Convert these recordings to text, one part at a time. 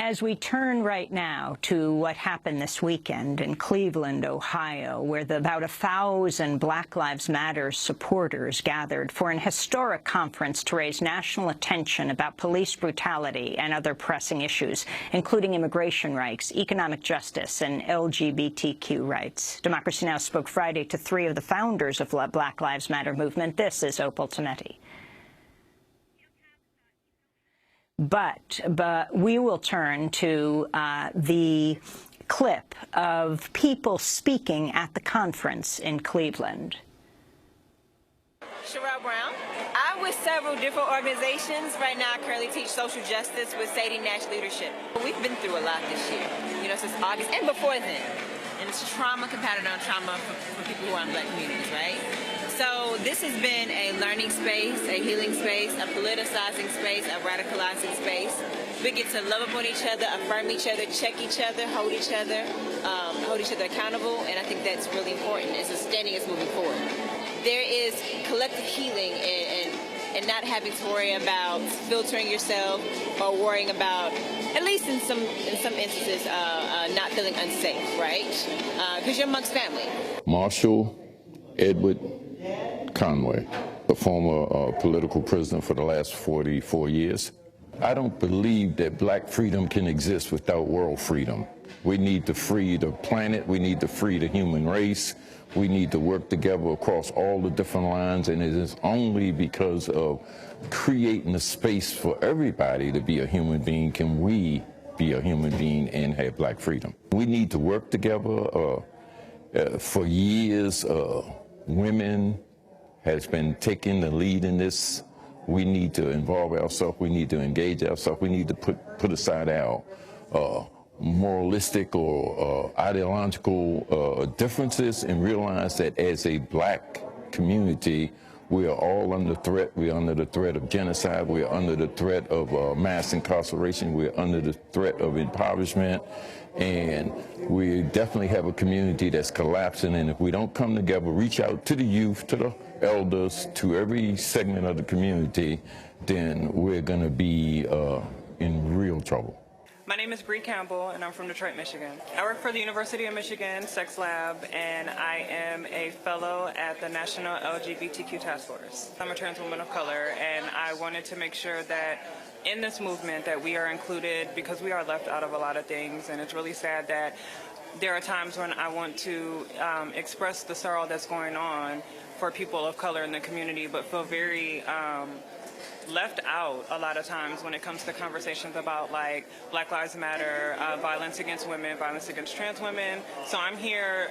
As we turn right now to what happened this weekend in Cleveland, Ohio, where about 1,000 Black Lives Matter supporters gathered for an historic conference to raise national attention about police brutality and other pressing issues, including immigration rights, economic justice, and LGBTQ rights. Democracy Now! Spoke Friday to 3 of the founders of the Black Lives Matter movement. This is Opal Tometi. But we will turn to the clip of people speaking at the conference in Cleveland. Sherrod Brown. I'm with several different organizations. Right now, I currently teach social justice with Sadie Nash Leadership. We've been through a lot this year, since August and before then. And it's trauma compounded on trauma for people who are in Black communities, right? So this has been a learning space, a healing space, a politicizing space, a radicalizing space. We get to love upon each other, affirm each other, check each other, hold each other accountable, and I think that's really important. It's sustaining us moving forward. There is collective healing and not having to worry about filtering yourself or worrying about, at least in some instances, not feeling unsafe, right? Because you're amongst family. Marshall Edward Conway, a former political prisoner for the last 44 years. I don't believe that Black freedom can exist without world freedom. We need to free the planet. We need to free the human race. We need to work together across all the different lines, and it is only because of creating a space for everybody to be a human being can we be a human being and have Black freedom. We need to work together. For years, women has been taking the lead in this. We need to involve ourselves. We need to engage ourselves. We need to put aside our moralistic or ideological differences and realize that as a Black community, we are all under threat. We are under the threat of genocide. We are under the threat of mass incarceration. We are under the threat of impoverishment. And we definitely have a community that's collapsing. And if we don't come together, reach out to the youth, to the elders, to every segment of the community, then we're going to be in real trouble. My name is Campbell, and I'm from Detroit, Michigan. I work for the University of Michigan Sex Lab, and I am a fellow at the National LGBTQ Task Force. I'm a trans woman of color, and I wanted to make sure that in this movement that we are included because we are left out of a lot of things, and it's really sad that there are times when I want to express the sorrow that's going on for people of color in the community, but feel very left out a lot of times when it comes to conversations about like Black Lives Matter, violence against women, violence against trans women. So I'm here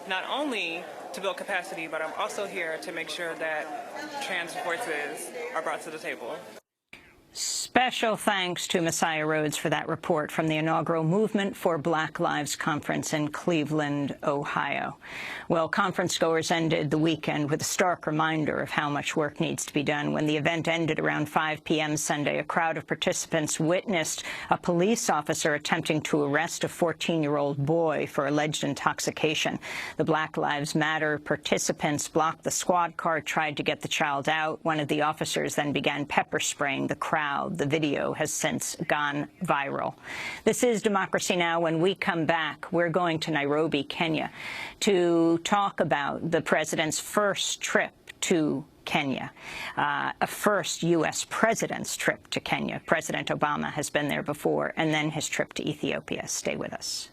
not only to build capacity, but I'm also here to make sure that trans voices are brought to the table. Special thanks to Messiah Rhodes for that report from the inaugural Movement for Black Lives Conference in Cleveland, Ohio. Well, conference goers ended the weekend with a stark reminder of how much work needs to be done. When the event ended around 5 p.m. Sunday, a crowd of participants witnessed a police officer attempting to arrest a 14-year-old boy for alleged intoxication. The Black Lives Matter participants blocked the squad car, tried to get the child out. One of the officers then began pepper spraying the crowd. The video has since gone viral. This is Democracy Now! When we come back, we're going to Nairobi, Kenya, to talk about the president's first trip to Kenya, a first U.S. president's trip to Kenya. President Obama has been there before, and then his trip to Ethiopia. Stay with us.